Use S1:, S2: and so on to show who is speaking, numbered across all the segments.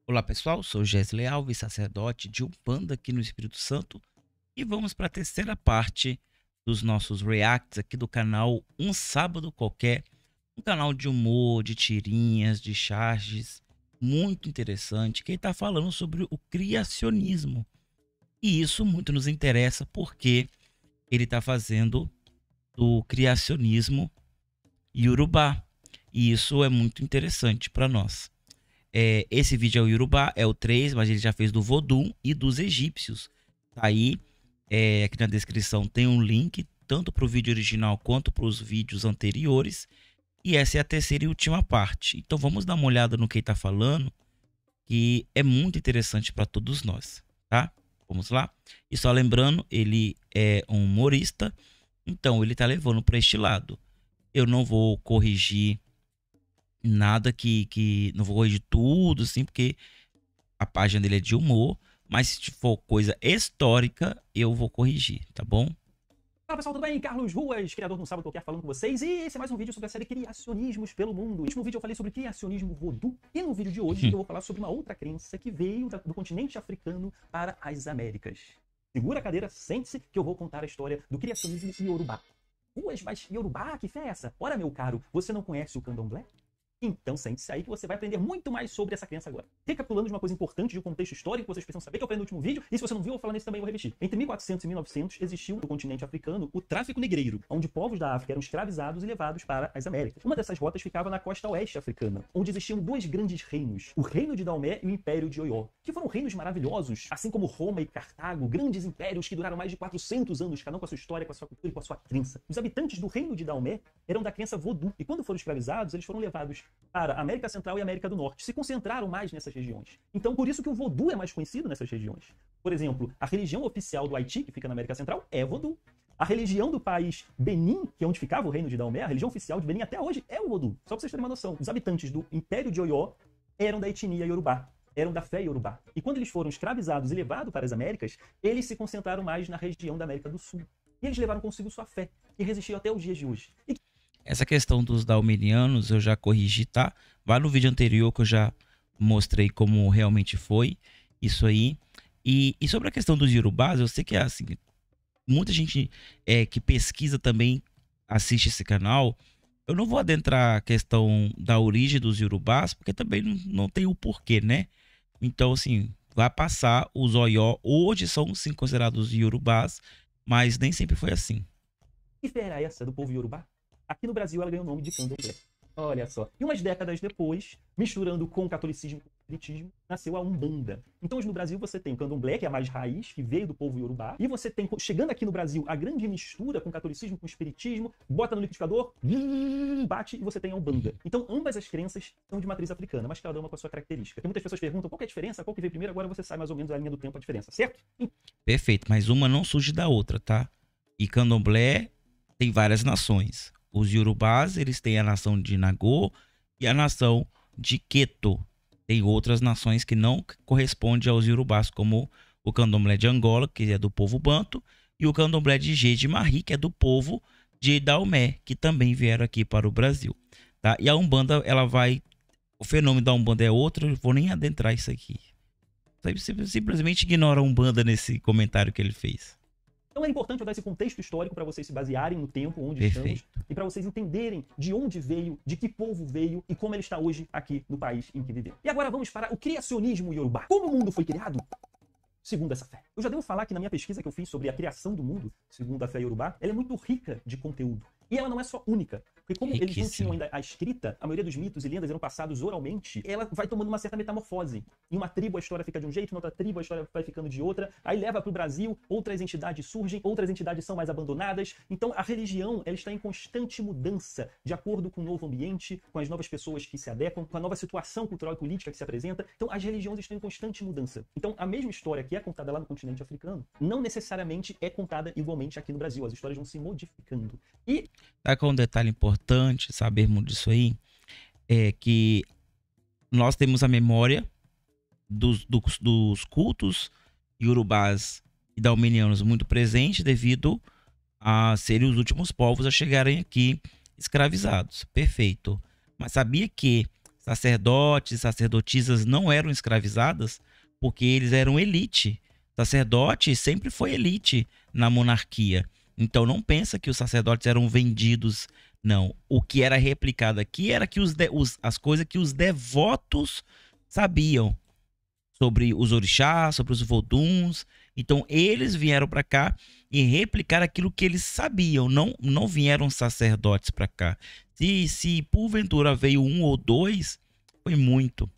S1: Olá pessoal, sou Gesley Alves, sacerdote de Umbanda aqui no Espírito Santo, e vamos para a terceira parte dos nossos reacts aqui do canal Um Sábado Qualquer, um canal de humor, de tirinhas, de charges, muito interessante, que está falando sobre o criacionismo. E isso muito nos interessa porque ele está fazendo do criacionismo Yorubá, e isso é muito interessante para nós. Esse vídeo é o Yorubá, é o 3, mas ele já fez do Vodum e dos egípcios. Tá aí, aqui na descrição tem um link, tanto para o vídeo original quanto para os vídeos anteriores. E essa é a terceira e última parte. Então vamos dar uma olhada no que ele está falando, que é muito interessante para todos nós, tá? Vamos lá? E só lembrando, ele é um humorista, então ele está levando para este lado. Eu não vou corrigir nada não vou corrigir tudo, assim, porque a página dele é de humor, mas se for coisa histórica, eu vou corrigir, tá bom?
S2: Fala pessoal, tudo bem? Carlos Ruas, criador do Um Sábado Qualquer, falando com vocês. E esse é mais um vídeo sobre a série Criacionismos pelo Mundo. No último vídeo eu falei sobre criacionismo voodoo. E no vídeo de hoje eu vou falar sobre uma outra crença que veio do continente africano para as Américas. Segura a cadeira, sente-se que eu vou contar a história do criacionismo Yorubá. Ruas, mas Yorubá, que fé é essa? Ora, meu caro, você não conhece o candomblé? Então sente-se aí que você vai aprender muito mais sobre essa crença agora. Recapitulando de uma coisa importante de um contexto histórico que vocês precisam saber, que eu falei no último vídeo, e se você não viu, eu vou falar nesse também, eu vou repetir. Entre 1400 e 1900 existiu no continente africano o tráfico negreiro, onde povos da África eram escravizados e levados para as Américas. Uma dessas rotas ficava na costa oeste africana, onde existiam dois grandes reinos, o Reino de Daomé e o Império de Oió, que foram reinos maravilhosos, assim como Roma e Cartago, grandes impérios que duraram mais de 400 anos, cada um com a sua história, com a sua cultura e com a sua crença. Os habitantes do Reino de Daomé eram da crença voodoo, e quando foram escravizados, eles foram levados para a América Central e América do Norte, se concentraram mais nessas regiões. Então, por isso que o voodoo é mais conhecido nessas regiões. Por exemplo, a religião oficial do Haiti, que fica na América Central, é voodoo. A religião do país Benin, que é onde ficava o reino de Daomé, a religião oficial de Benin até hoje é o voodoo. Só pra vocês terem uma noção. Os habitantes do Império de Oió eram da etnia Yorubá, eram da fé Yorubá. E quando eles foram escravizados e levados para as Américas, eles se concentraram mais na região da América do Sul. E eles levaram consigo sua fé, que resistiu até os dias de hoje.
S1: Essa questão dos daomenianos eu já corrigi, tá? Vai no vídeo anterior que eu já mostrei como realmente foi isso aí. E sobre a questão dos Yorubás, eu sei que é assim, muita gente que pesquisa também assiste esse canal. Eu não vou adentrar a questão da origem dos Yorubás, porque também não tem o porquê, né? Então, assim, vai passar os Oió. Hoje são sim considerados Yorubás, mas nem sempre foi assim.
S2: Que fé era essa do povo Yorubá? Aqui no Brasil ela ganhou o nome de candomblé. Olha só. E umas décadas depois, misturando com o catolicismo e o espiritismo, nasceu a Umbanda. Então hoje no Brasil você tem o candomblé, que é a mais raiz, que veio do povo Yorubá. E você tem, chegando aqui no Brasil, a grande mistura com o catolicismo, com o espiritismo, bota no liquidificador, bate e você tem a Umbanda. Então ambas as crenças são de matriz africana, mas cada uma com a sua característica. Tem muitas pessoas que perguntam qual que é a diferença, qual que veio primeiro, agora você sabe mais ou menos a linha do tempo, a diferença, certo?
S1: Perfeito, mas uma não surge da outra, tá? E candomblé tem várias nações. Os Yorubás, eles têm a nação de Nagô e a nação de Queto. Tem outras nações que não correspondem aos Yorubás, como o candomblé de Angola, que é do povo Banto, e o candomblé de Jeje-Marie, que é do povo de Daomé, que também vieram aqui para o Brasil. Tá? E a Umbanda, ela vai... O fenômeno da Umbanda é outro, eu vou nem adentrar isso aqui. Você simplesmente ignora a Umbanda nesse comentário que ele fez.
S2: Então é importante eu dar esse contexto histórico para vocês se basearem no tempo onde estamos e para vocês entenderem de onde veio, de que povo veio e como ele está hoje aqui no país em que vivemos. E agora vamos para o criacionismo Yorubá. Como o mundo foi criado? Segundo essa fé. Eu já devo falar que na minha pesquisa que eu fiz sobre a criação do mundo, segundo a fé Yorubá, ela é muito rica de conteúdo. E ela não é só única. Porque como eles não tinham ainda a escrita, a maioria dos mitos e lendas eram passados oralmente, ela vai tomando uma certa metamorfose. Em uma tribo a história fica de um jeito, em outra tribo a história vai ficando de outra. Aí leva para o Brasil, outras entidades surgem, outras entidades são mais abandonadas. Então a religião ela está em constante mudança, de acordo com o novo ambiente, com as novas pessoas que se adequam, com a nova situação cultural e política que se apresenta. Então as religiões estão em constante mudança. Então a mesma história que é contada lá no continente africano, não necessariamente é contada igualmente aqui no Brasil. As histórias vão se modificando. E
S1: tá com um detalhe importante sabermos disso aí, é que nós temos a memória dos cultos Yorubás e daomenianos muito presente devido a serem os últimos povos a chegarem aqui escravizados. Perfeito. Mas sabia que sacerdotes e sacerdotisas não eram escravizadas porque eles eram elite. Sacerdote sempre foi elite na monarquia. Então não pensa que os sacerdotes eram vendidos, não. O que era replicado aqui era que as coisas que os devotos sabiam sobre os orixás, sobre os voduns. Então eles vieram para cá e replicaram aquilo que eles sabiam. Não vieram sacerdotes para cá. Se porventura veio um ou dois, foi muito.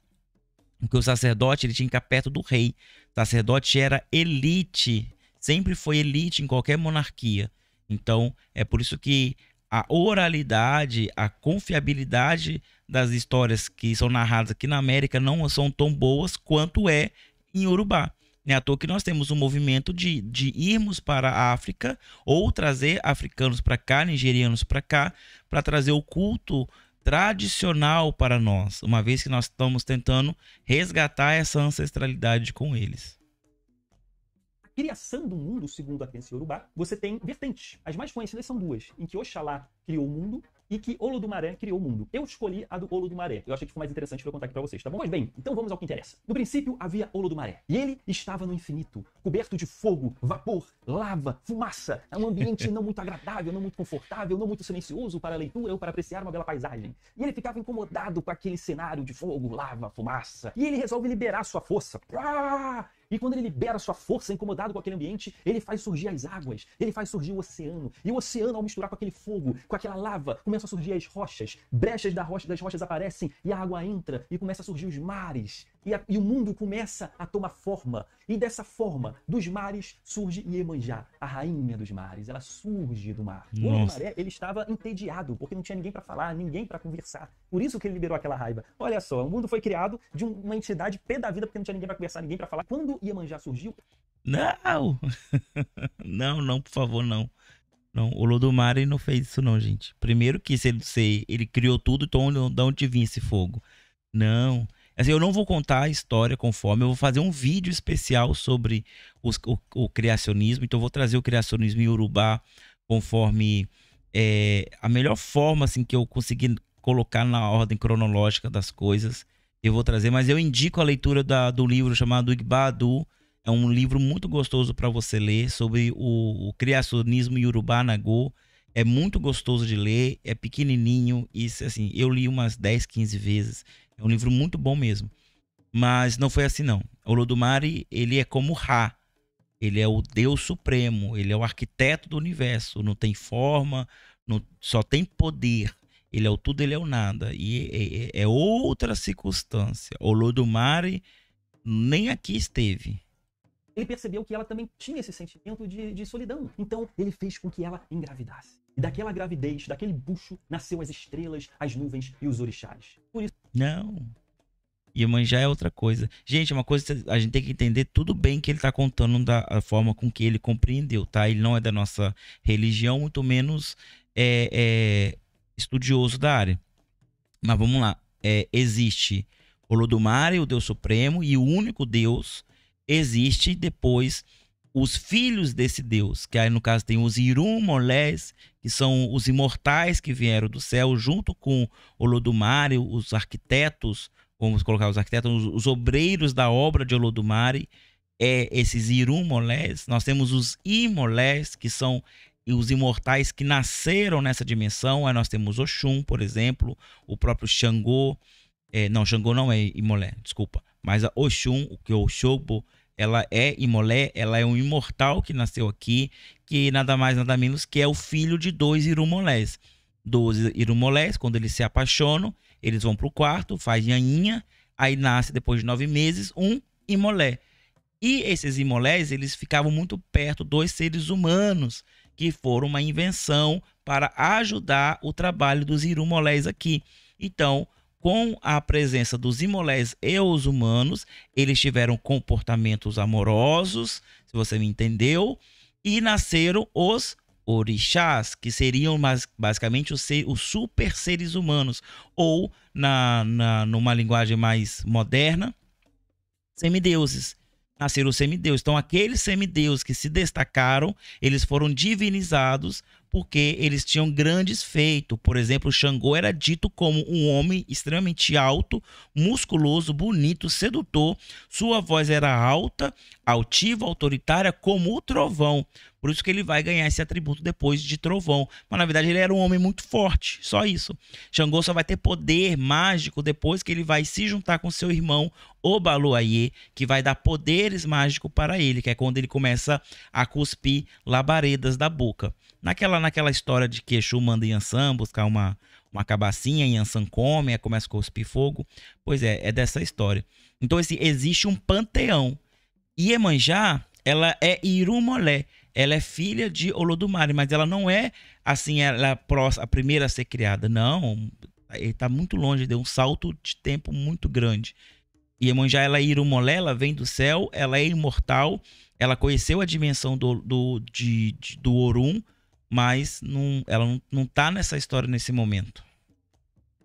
S1: Porque o sacerdote ele tinha que ficar perto do rei. O sacerdote era elite. Sempre foi elite em qualquer monarquia. Então é por isso que a oralidade, a confiabilidade das histórias que são narradas aqui na América não são tão boas quanto é em Yorubá. Não é à toa que nós temos um movimento de irmos para a África ou trazer africanos para cá, nigerianos para cá, para trazer o culto tradicional para nós, uma vez que nós estamos tentando resgatar essa ancestralidade com eles.
S2: Criação do mundo, segundo a crença iorubá, você tem vertentes. As mais conhecidas são duas, em que Oxalá criou o mundo e que Olodumaré criou o mundo. Eu escolhi a do Olodumaré. Eu achei que foi mais interessante para eu contar aqui para vocês, tá bom? Mas bem, então vamos ao que interessa. No princípio havia Olodumaré, e ele estava no infinito, coberto de fogo, vapor, lava, fumaça. É um ambiente não muito agradável, não muito confortável, não muito silencioso para a leitura ou para apreciar uma bela paisagem. E ele ficava incomodado com aquele cenário de fogo, lava, fumaça. E ele resolve liberar sua força. E quando ele libera sua força, incomodado com aquele ambiente, ele faz surgir as águas, ele faz surgir o oceano. E o oceano, ao misturar com aquele fogo, com aquela lava, começa a surgir as rochas. Brechas das rochas aparecem e a água entra e começa a surgir os mares. E o mundo começa a tomar forma. E dessa forma, dos mares, surge Iemanjá, a rainha dos mares. Ela surge do mar. O Olodumaré, ele estava entediado, porque não tinha ninguém para falar, ninguém para conversar. Por isso que ele liberou aquela raiva. Olha só, o mundo foi criado de uma entidade pé da vida, porque não tinha ninguém para conversar, ninguém para falar. Quando Iemanjá surgiu...
S1: Não! Não, por favor, não. Não, o Olodumare não fez isso não, gente. Primeiro que ele criou tudo, então de onde vinha esse fogo? Não. Assim, eu não vou contar a história conforme, eu vou fazer um vídeo especial sobre o criacionismo, então eu vou trazer o criacionismo em Yorubá conforme a melhor forma assim, que eu conseguir colocar na ordem cronológica das coisas, eu vou trazer, mas eu indico a leitura do livro chamado Igbadu. É um livro muito gostoso para você ler sobre o criacionismo Yorubá Nagô. É muito gostoso de ler, é pequenininho, e assim, eu li umas 10, 15 vezes. É um livro muito bom mesmo. Mas não foi assim não. O Olodumare, ele é como Ra. Ele é o Deus Supremo, ele é o arquiteto do universo. Não tem forma, só tem poder. Ele é o tudo, ele é o nada. E é outra circunstância. O Olodumare nem aqui esteve.
S2: Ele percebeu que ela também tinha esse sentimento de solidão. Então, ele fez com que ela engravidasse. E daquela gravidez, daquele bucho, nasceu as estrelas, as nuvens e os orixás. Por isso...
S1: Não. Iemanjá é outra coisa. Gente, é uma coisa que a gente tem que entender tudo bem que ele está contando da forma com que ele compreendeu, tá? Ele não é da nossa religião, muito menos estudioso da área. Mas vamos lá. Existe Olodumare, o Deus Supremo, e o único Deus... Existe depois os filhos desse Deus, que aí no caso tem os Irumolés, que são os imortais que vieram do céu, junto com Olodumare, os arquitetos, vamos colocar os arquitetos, os obreiros da obra de Olodumare, esses Irumolés. Nós temos os Imolés, que são os imortais que nasceram nessa dimensão. Aí nós temos Oxum, por exemplo, o próprio Xangô. Não, Xangô não é Imolé, desculpa. Mas a Oxum, que é o Oxobo, ela é Imolé, ela é um imortal que nasceu aqui, que nada mais, nada menos que é o filho de dois Irumolés. Dois Irumolés, quando eles se apaixonam, eles vão para o quarto, faz nhaninha, aí nasce depois de 9 meses um Imolé. E esses Imolés, eles ficavam muito perto dos seres humanos, que foram uma invenção para ajudar o trabalho dos Irumolés aqui. Então, com a presença dos Imolés e os humanos, eles tiveram comportamentos amorosos, se você me entendeu, e nasceram os orixás, que seriam basicamente os super seres humanos, ou, numa linguagem mais moderna, semideuses. Nasceram os semideuses. Então, aqueles semideuses que se destacaram, eles foram divinizados porque eles tinham grandes feitos. Por exemplo, Xangô era dito como um homem extremamente alto, musculoso, bonito, sedutor. Sua voz era alta, altiva, autoritária, como o trovão. Por isso que ele vai ganhar esse atributo depois de trovão. Mas na verdade ele era um homem muito forte, só isso. Xangô só vai ter poder mágico depois que ele vai se juntar com seu irmão Obaloaiê, que vai dar poderes mágicos para ele, que é quando ele começa a cuspir labaredas da boca. Naquela história de que Exu manda Yansan buscar uma cabacinha, Yansan come, começa a cuspir fogo. Pois é dessa história. Então existe um panteão. Iemanjá, ela é Irumolé. Ela é filha de Olodumare, mas ela não é assim, ela a primeira a ser criada. Não, ele está muito longe, deu um salto de tempo muito grande. Iemanjá, ela é Irumolé, ela vem do céu, ela é imortal, ela conheceu a dimensão do Orum, mas ela não tá nessa história nesse momento.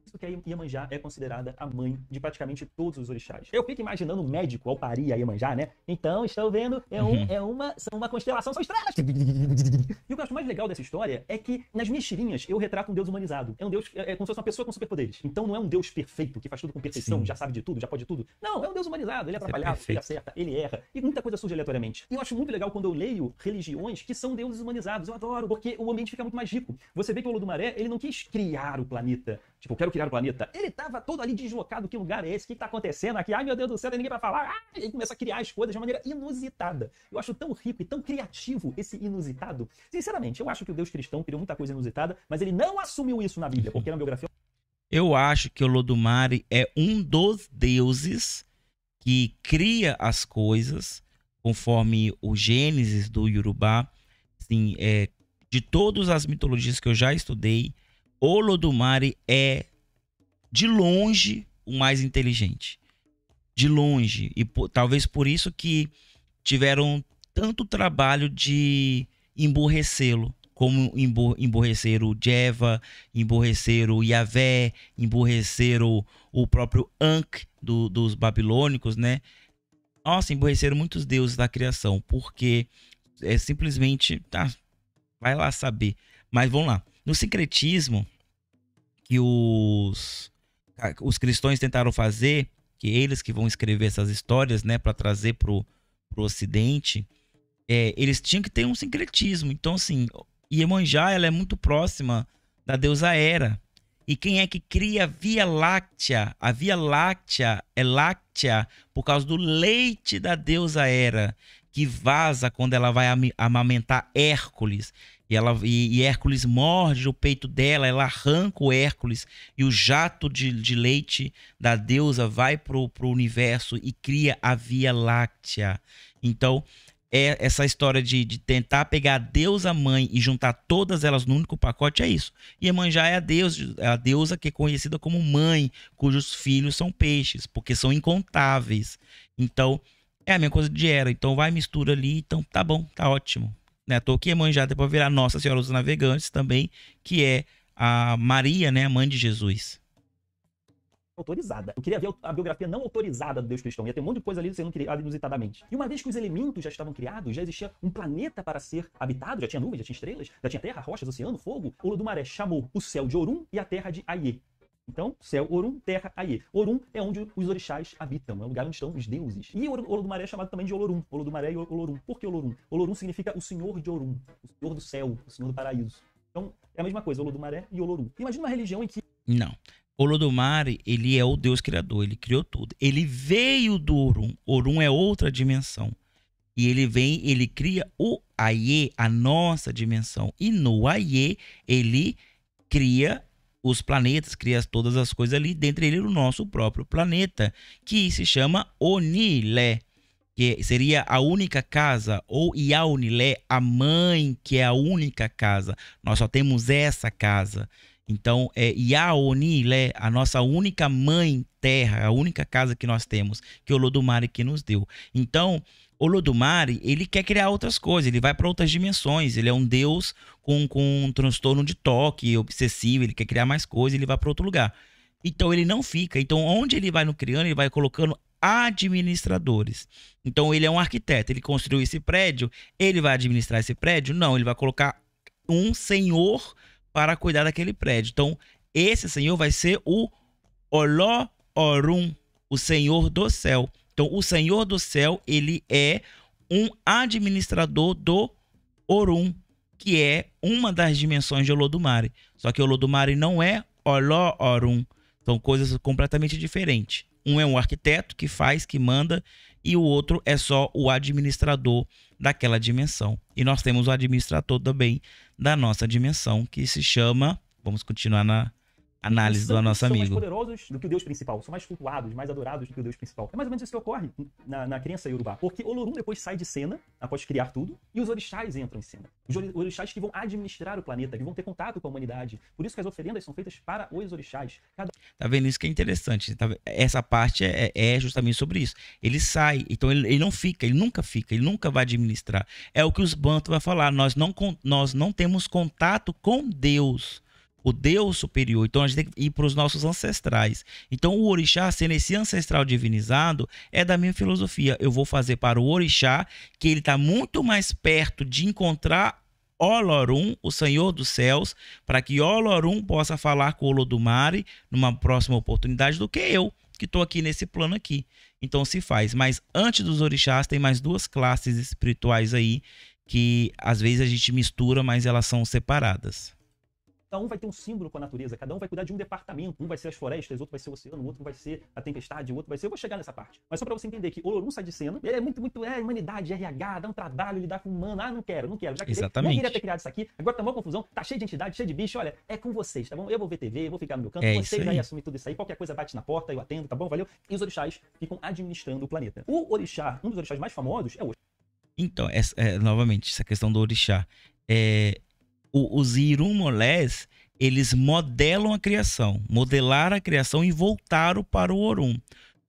S2: Isso que a Iemanjá é considerada a mãe de praticamente todos os orixás. Eu fico imaginando o médico ao parir a Iemanjá, né? Então, estou vendo, são uma constelação, são estrelas. E o que eu acho mais legal dessa história é que nas minhas tirinhas eu retrato um deus humanizado. É um deus, é como se fosse uma pessoa com superpoderes. Então não é um deus perfeito, que faz tudo com perfeição, já sabe de tudo, já pode tudo. Não, é um deus humanizado, ele é atrapalhado, ele acerta, ele erra, e muita coisa surge aleatoriamente. E eu acho muito legal quando eu leio religiões que são deuses humanizados. Eu adoro, porque o ambiente fica muito mais rico. Você vê que o Olodumaré, ele não quis criar o planeta. Tipo, eu quero criar o planeta. Ele tava todo ali deslocado. Que lugar é esse? O que tá acontecendo aqui? Ai, meu Deus do céu, tem ninguém pra falar. E ele começa a criar as coisas de uma maneira inusitada. Eu acho tão rico e tão criativo esse inusitado. Sinceramente, eu acho que o Deus cristão criou muita coisa inusitada, mas ele não assumiu isso na Bíblia, porque na biografia...
S1: Eu acho que o Olodumare é um dos deuses que cria as coisas conforme o Gênesis do Yorubá. Assim, de todas as mitologias que eu já estudei, Olodumare é, de longe, o mais inteligente. De longe. E talvez por isso que tiveram tanto trabalho de emburrecê-lo. Como emburreceram o Jeva, emburreceram o Yavé, emburreceram o próprio Ankh dos babilônicos, né? Nossa, emburreceram muitos deuses da criação. Porque é simplesmente... vai lá saber. Mas vamos lá. No sincretismo que os cristãos tentaram fazer, que eles que vão escrever essas histórias, né, para trazer pro Ocidente, eles tinham que ter um sincretismo. Então, assim, Iemanjá, ela é muito próxima da deusa Hera. E quem é que cria a Via Láctea? A Via Láctea é láctea por causa do leite da deusa Hera, que vaza quando ela vai amamentar Hércules. E Hércules morde o peito dela, ela arranca o Hércules e o jato de leite da deusa vai pro universo e cria a Via Láctea. Então, essa história de tentar pegar a deusa mãe e juntar todas elas num único pacote é isso. Iemanjá é a deusa que é conhecida como mãe, cujos filhos são peixes, porque são incontáveis. Então, é a mesma coisa de Hera. Então, vai, mistura ali, então tá bom, tá ótimo. Né? Tô aqui Iemanjá depois virar Nossa Senhora dos Navegantes também, que é a Maria, né, a mãe de Jesus.
S2: Autorizada. Eu queria ver a biografia não autorizada do Deus cristão. Ia ter um monte de coisa ali sendo criada inusitadamente. E uma vez que os elementos já estavam criados, já existia um planeta para ser habitado, já tinha nuvens, já tinha estrelas, já tinha terra, rochas, oceano, fogo. O Olodumaré chamou o céu de Orum e a terra de Aiê. Então, céu, Orum, terra, Aiê. Orum é onde os orixás habitam, é o lugar onde estão os deuses. E o Olodumaré é chamado também de Olorum. Olodumaré e Olorum. Por que Olorum? Olorum significa o senhor de Orum, o senhor do céu, o senhor do paraíso. Então, é a mesma coisa, Olodumaré e Olorum. Imagina uma religião em que...
S1: Não. Olodumare, ele é o Deus criador, ele criou tudo. Ele veio do Orum. Orum é outra dimensão. E ele cria o Aiê, a nossa dimensão. E no Aiê, ele cria os planetas, cria todas as coisas ali, dentre eles o nosso próprio planeta, que se chama Onilé, que seria a única casa, ou Iaunilé, a mãe, que é a única casa. Nós só temos essa casa. Então, Iaonilé, a nossa única mãe terra, a única casa que nós temos, que o Olodumare que nos deu. Então, Olodumare, ele quer criar outras coisas, ele vai para outras dimensões, ele é um deus com um transtorno de toque obsessivo, ele quer criar mais coisas, ele vai para outro lugar. Então, ele não fica. Então, onde ele vai no criando, ele vai colocando administradores. Então, ele é um arquiteto, ele construiu esse prédio, ele vai administrar esse prédio? Não, ele vai colocar um senhor para cuidar daquele prédio. Então, esse senhor vai ser o Olo-Orum, o senhor do céu. Então, o senhor do céu, ele é um administrador do Orum, que é uma das dimensões de Olodumare. Só que Olodumare não é Olo-Orum. São coisas completamente diferentes. Um é um arquiteto que faz, que manda, e o outro é só o administrador daquela dimensão. E nós temos o administrador também da nossa dimensão, que se chama... Vamos continuar na análise do nosso amigo.
S2: São mais poderosos do que o Deus principal, são mais cultuados, mais adorados do que o Deus principal. É mais ou menos isso que ocorre na crença iorubá. Porque Olorum depois sai de cena, após criar tudo, e os orixás entram em cena. Os orixás que vão administrar o planeta, que vão ter contato com a humanidade. Por isso que as oferendas são feitas para os orixás.
S1: Tá vendo isso que é interessante? Essa parte é justamente sobre isso. Ele sai, então ele não fica, ele nunca vai administrar. É o que os Bantu vai falar, nós não temos contato com Deus, o Deus superior. Então a gente tem que ir para os nossos ancestrais. Então o orixá, sendo esse ancestral divinizado, é da minha filosofia. Eu vou fazer para o orixá, que ele está muito mais perto de encontrar Olorum, o Senhor dos Céus, para que Olorum possa falar com o Olodumare numa próxima oportunidade do que eu, que estou aqui nesse plano aqui. Então se faz. Mas antes dos orixás tem mais duas classes espirituais aí que às vezes a gente mistura, mas elas são separadas.
S2: Cada um vai ter um símbolo com a natureza, cada um vai cuidar de um departamento. Um vai ser as florestas, outro vai ser o oceano, o outro vai ser a tempestade, o outro vai ser... Eu vou chegar nessa parte. Mas só pra você entender que Olorum sai de cena, é muito, humanidade, RH, dá um trabalho, lidar com humano. Ah, não quero. Já
S1: Exatamente.
S2: Nem queria ter criado isso aqui. Agora tá uma confusão, tá cheio de entidade, cheio de bicho. Olha, é com vocês, tá bom? Eu vou ver TV, eu vou ficar no meu canto, vocês aí assumem tudo isso aí. Qualquer coisa bate na porta, eu atendo, tá bom? Valeu? E os orixás ficam administrando o planeta. O orixá, um dos orixás mais famosos é o...
S1: Então, novamente, essa questão do orixá. Os Irumolés, eles modelam a criação, modelaram a criação e voltaram para o Orum.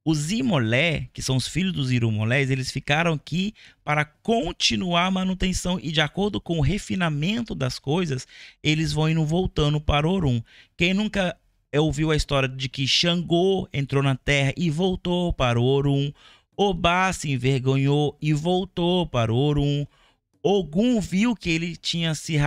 S1: Os Imolé, que são os filhos dos Irumolés, eles ficaram aqui para continuar a manutenção e de acordo com o refinamento das coisas, eles vão indo voltando para o Orum. Quem nunca ouviu a história de que Xangô entrou na Terra e voltou para o Orum, Obá se envergonhou e voltou para o Orum, Ogum viu que ele tinha se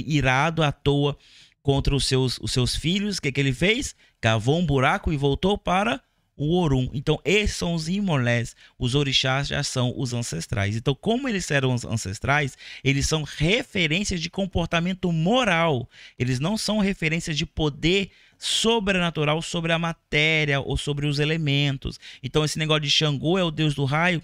S1: irado à toa contra os seus filhos. O que ele fez? Cavou um buraco e voltou para o Orum. Então, esses são os Imolés. Os orixás já são os ancestrais. Então, como eles eram os ancestrais, eles são referências de comportamento moral. Eles não são referências de poder sobrenatural sobre a matéria ou sobre os elementos. Então, esse negócio de Xangô é o deus do raio...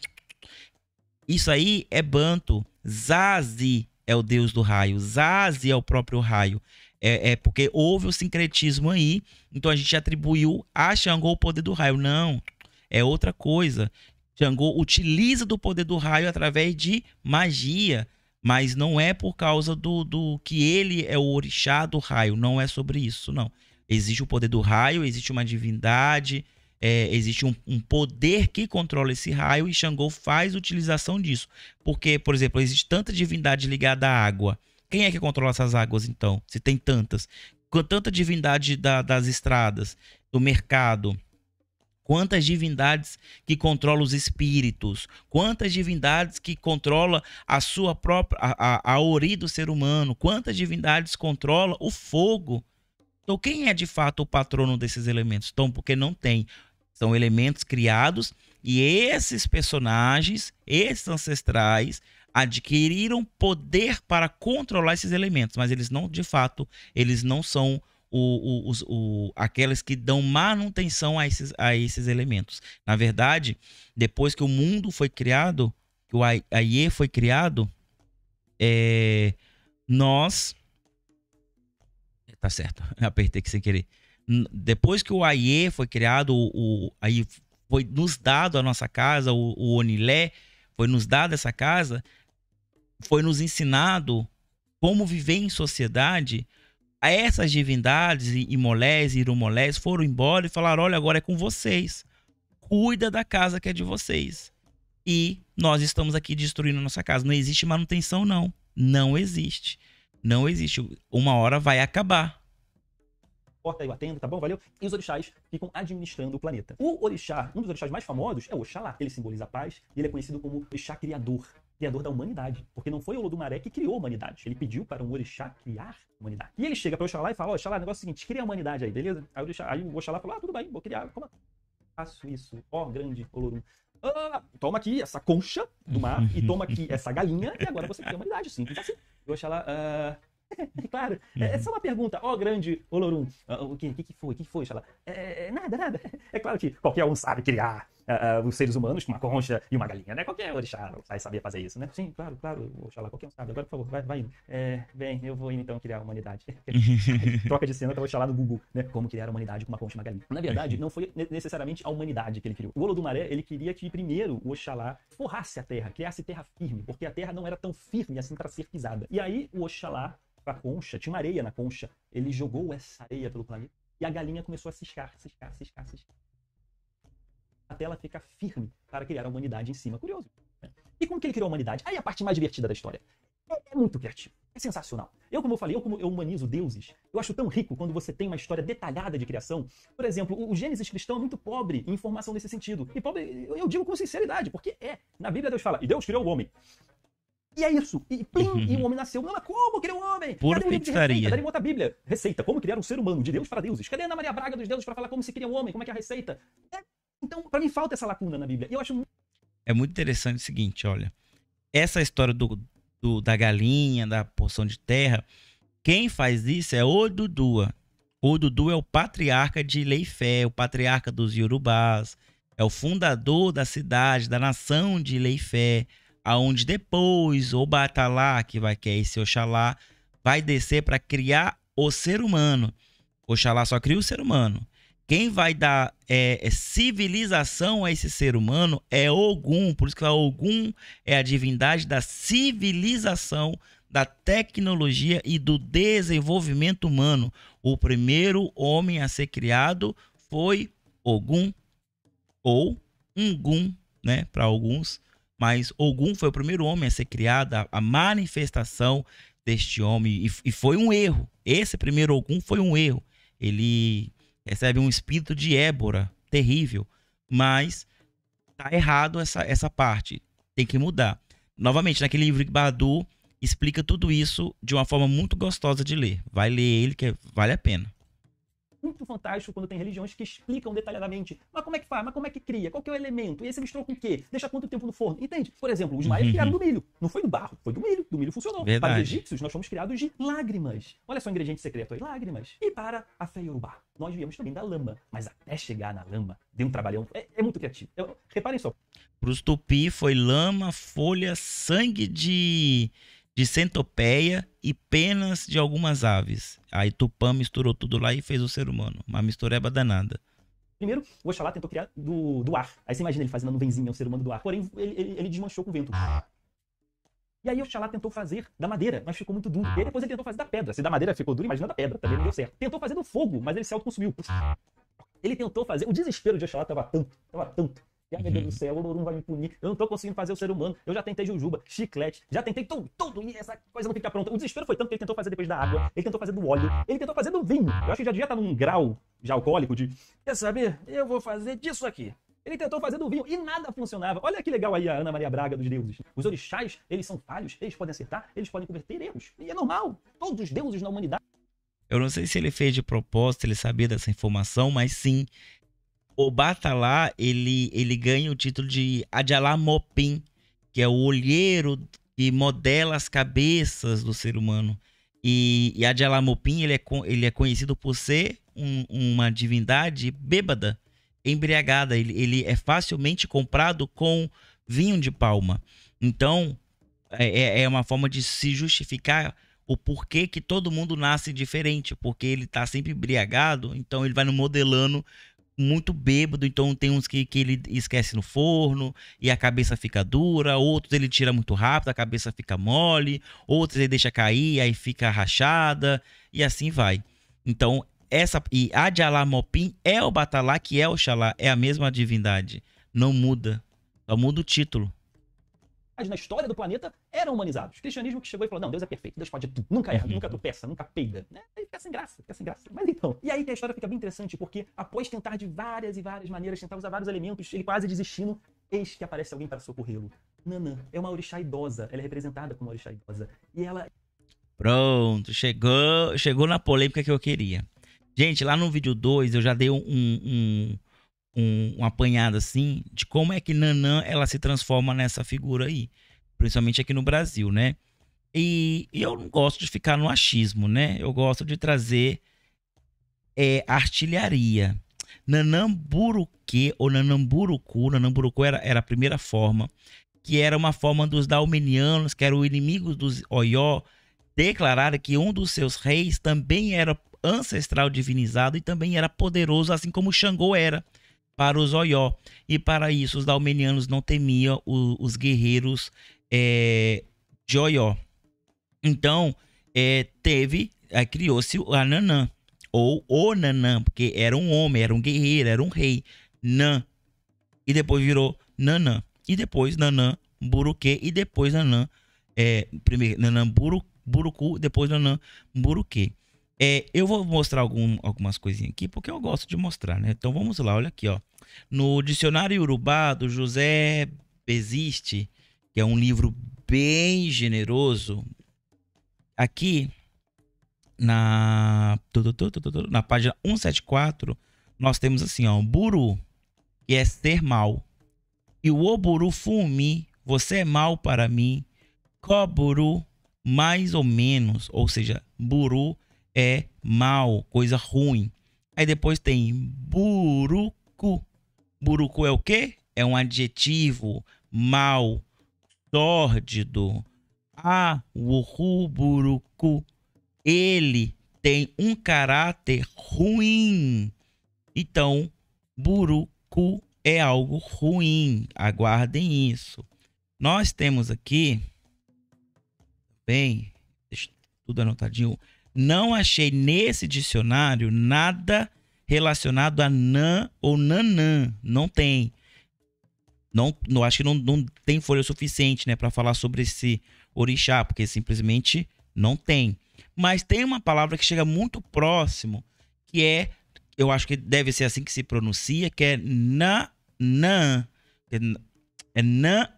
S1: Isso aí é Bantu. Zazi é o deus do raio. Zazi é o próprio raio. É porque houve o sincretismo aí. Então a gente atribuiu a Xangô o poder do raio. Não, é outra coisa. Xangô utiliza do poder do raio através de magia. Mas não é por causa do que ele é o orixá do raio. Não é sobre isso, não. Existe o poder do raio, existe uma divindade... existe um poder que controla esse raio e Xangô faz utilização disso. Porque, por exemplo, existe tanta divindade ligada à água. Quem é que controla essas águas, então? Se tem tantas. Com tanta divindade das estradas, do mercado. Quantas divindades que controlam os espíritos? Quantas divindades que controlam a sua própria... a ori do ser humano? Quantas divindades controlam o fogo? Então, quem é de fato o patrono desses elementos? Então, porque não tem... São elementos criados e esses personagens, esses ancestrais, adquiriram poder para controlar esses elementos. Mas eles não, de fato, eles não são aqueles que dão manutenção a esses elementos. Na verdade, depois que o mundo foi criado, que o Aie foi criado, nós... Tá certo, apertei aqui sem querer. Depois que o Aie foi criado, aí foi nos dado a nossa casa, o Onilé, foi nos dado essa casa, foi nos ensinado como viver em sociedade. Essas divindades, Imolés e Irumolés, foram embora e falaram, olha, agora é com vocês. Cuida da casa que é de vocês. E nós estamos aqui destruindo a nossa casa. Não existe manutenção, não. Não existe. Não existe. Uma hora vai acabar.
S2: Porta, eu atendo, tá bom? Valeu? E os orixás ficam administrando o planeta. O orixá, um dos orixás mais famosos é o Oxalá. Ele simboliza a paz e ele é conhecido como orixá criador. criador da humanidade. Porque não foi o Olodumaré que criou a humanidade. Ele pediu para um orixá criar a humanidade. E ele chega para o Oxalá e fala, Oxalá, o negócio é o seguinte, cria a humanidade aí, beleza? Aí o Oxalá falou, tudo bem, vou criar. Como faço isso? Grande Olorum. Toma aqui essa concha do mar e toma aqui essa galinha e agora você cria a humanidade, simples assim. E o Oxalá, claro, é só uma pergunta. Grande Olorum, o que foi, Oxalá? Nada. É claro que qualquer um sabe criar os seres humanos com uma concha e uma galinha, né? Qualquer orixá vai saber fazer isso, né? Sim, claro, Oxalá, qualquer um sabe. Agora, por favor, vai indo. Bem, eu vou indo então criar a humanidade. Troca de cena para o Oxalá no Google, né? Como criar a humanidade com uma concha e uma galinha. Na verdade, não foi necessariamente a humanidade que ele criou. O Olodumaré, ele queria que primeiro o Oxalá forrasse a terra, criasse terra firme, porque a terra não era tão firme assim para ser pisada. E aí o Oxalá, a concha, tinha uma areia na concha, ele jogou essa areia pelo planeta e a galinha começou a ciscar. Até ela ficar firme para criar a humanidade em cima. Curioso, né? E como que ele criou a humanidade? Aí a parte mais divertida da história. É muito criativo, é sensacional. Como eu falei, como eu humanizo deuses, eu acho tão rico quando você tem uma história detalhada de criação. Por exemplo, o Gênesis cristão é muito pobre em informação nesse sentido. E pobre, eu digo com sinceridade, porque na Bíblia Deus fala, e Deus criou o homem. E é isso. E plim, e o homem nasceu. Não, mas como criar um homem?
S1: Pura
S2: Cadê o livro de receita?
S1: feitiçaria.
S2: Cadê outra Bíblia? Receita. Como criar um ser humano de Deus para deuses? Cadê a Ana Maria Braga dos deuses para falar como se cria um homem? Como é que é a receita? Então, para mim, falta essa lacuna na Bíblia. E eu acho...
S1: É muito interessante o seguinte, olha. Essa história da galinha, da porção de terra, quem faz isso é Odudua. Odudu é o patriarca de Ileifé, o patriarca dos Yorubás, é o fundador da cidade, da nação de Ileifé, aonde depois o Batalá, que é esse Oxalá, vai descer para criar o ser humano. Oxalá só cria o ser humano. Quem vai dar civilização a esse ser humano é Ogum. Por isso que Ogum é a divindade da civilização, da tecnologia e do desenvolvimento humano. O primeiro homem a ser criado foi Ogum, ou Ngum, né, para alguns. Mas Ogum foi o primeiro homem a ser criado, a manifestação deste homem. E foi um erro. Esse primeiro Ogum foi um erro. Ele recebe um espírito de ébora terrível, mas tá errado essa parte, tem que mudar. Novamente, naquele livro que Badu explica tudo isso de uma forma muito gostosa de ler. Vai ler ele que vale a pena.
S2: Muito fantástico quando tem religiões que explicam detalhadamente. Mas como é que faz? Mas como é que cria? Qual que é o elemento? E aí você misturou com o quê? Deixa quanto tempo no forno? Entende? Por exemplo, os maias criaram do milho. Não foi do barro, foi do milho. Do milho funcionou.
S1: Verdade.
S2: Para os egípcios, nós fomos criados de lágrimas. Olha só o ingrediente secreto aí, lágrimas. E para a fé Yorubá, nós viemos também da lama. Mas até chegar na lama, deu um trabalhão. É muito criativo. Reparem só.
S1: Para os tupi foi lama, folha, sangue de centopeia e penas de algumas aves. Aí Tupã misturou tudo lá e fez o ser humano. Uma mistureba danada.
S2: Primeiro, o Oxalá tentou criar do ar. Aí você imagina ele fazendo uma nuvenzinha, um ser humano do ar. Porém, ele desmanchou com o vento. E aí o Oxalá tentou fazer da madeira, mas ficou muito duro. E aí depois ele tentou fazer da pedra. Se da madeira ficou duro, imagina da pedra. Também não deu certo. Tentou fazer do fogo, mas ele se autoconsumiu. Ele tentou fazer... O desespero de Oxalá tava tanto. E, ai, meu Deus do céu, o Olorum vai me punir. Eu não tô conseguindo fazer o ser humano. Eu já tentei jujuba, chiclete, já tentei tudo. E essa coisa não fica pronta. O desespero foi tanto que ele tentou fazer depois da água, ele tentou fazer do óleo, ele tentou fazer do vinho. Eu acho que já devia estar num grau já alcoólico de... Quer saber? Eu vou fazer disso aqui. Ele tentou fazer do vinho e nada funcionava. Olha que legal aí a Ana Maria Braga dos deuses. Os orixás, eles são falhos, eles podem acertar, eles podem cometer erros. E é normal. Todos os deuses na humanidade...
S1: Eu não sei se ele fez de propósito, ele sabia dessa informação, mas sim... O Batalá, ele ganha o título de Adjalamopim, que é o olheiro que modela as cabeças do ser humano. E Adjalamopim, ele é conhecido por ser uma divindade bêbada, embriagada. Ele é facilmente comprado com vinho de palma. Então, é uma forma de se justificar o porquê que todo mundo nasce diferente. Porque ele está sempre embriagado, então ele vai no modelando muito bêbado, então tem uns que ele esquece no forno e a cabeça fica dura, outros ele tira muito rápido, a cabeça fica mole, outros ele deixa cair, aí fica rachada, e assim vai. Então, e Adjalamopim é o Batalá, que é o Oxalá, é a mesma divindade, não muda, só muda o título.
S2: Na história do planeta eram humanizados. O cristianismo que chegou e falou, não, Deus é perfeito, Deus pode tudo, nunca erra, nunca tropeça, nunca peida, né? Aí fica sem graça. Mas então, e aí que a história fica bem interessante, porque após tentar de várias e várias maneiras, tentar usar vários elementos, ele quase desistindo, eis que aparece alguém para socorrê-lo. Nanã é uma orixá idosa, ela é representada como uma orixá idosa. E ela...
S1: Pronto, chegou na polêmica que eu queria. Gente, lá no vídeo 2 eu já dei um apanhado assim de como é que Nanã ela se transforma nessa figura aí, principalmente aqui no Brasil, né? E eu não gosto de ficar no achismo, né? Eu gosto de trazer artilharia. Nanamburuque ou Nanamburucu era a primeira forma, que era uma forma dos daomenianos, que eram inimigos dos Oió, declararam que um dos seus reis também era ancestral divinizado e também era poderoso, assim como Xangô era para os Oió. E para isso os daomenianos não temiam os guerreiros de Oió. Então, criou-se a Nanã, ou o Nanã, porque era um homem, era um guerreiro, era um rei, Nã. E depois virou Nanã. E depois Nanã Buruque, e depois Nanã, primeiro Nanã Burucu, depois Nanã Buruque. Eu vou mostrar algumas coisinhas aqui, porque eu gosto de mostrar, né? Então vamos lá, olha aqui, ó. No Dicionário Urubá, do José Beziste, que é um livro bem generoso, aqui na página 174, nós temos assim, ó, Buru, que é ser mal. E o Oburu Fumi, você é mal para mim. Koburu, mais ou menos, ou seja, Buru é mal, coisa ruim. Aí depois tem Buruku. Buruku é o quê? É um adjetivo mal, sórdido. O Buruku, ele tem um caráter ruim. Então, Buruku é algo ruim. Aguardem isso. Nós temos aqui, bem, tudo anotadinho. Não achei nesse dicionário nada relacionado a Nã ou Nanã. Não tem. Não acho que não tem folha suficiente, né, para falar sobre esse orixá, porque simplesmente não tem. Mas tem uma palavra que chega muito próximo, que eu acho que deve ser assim que se pronuncia, que é Nanã, Nã,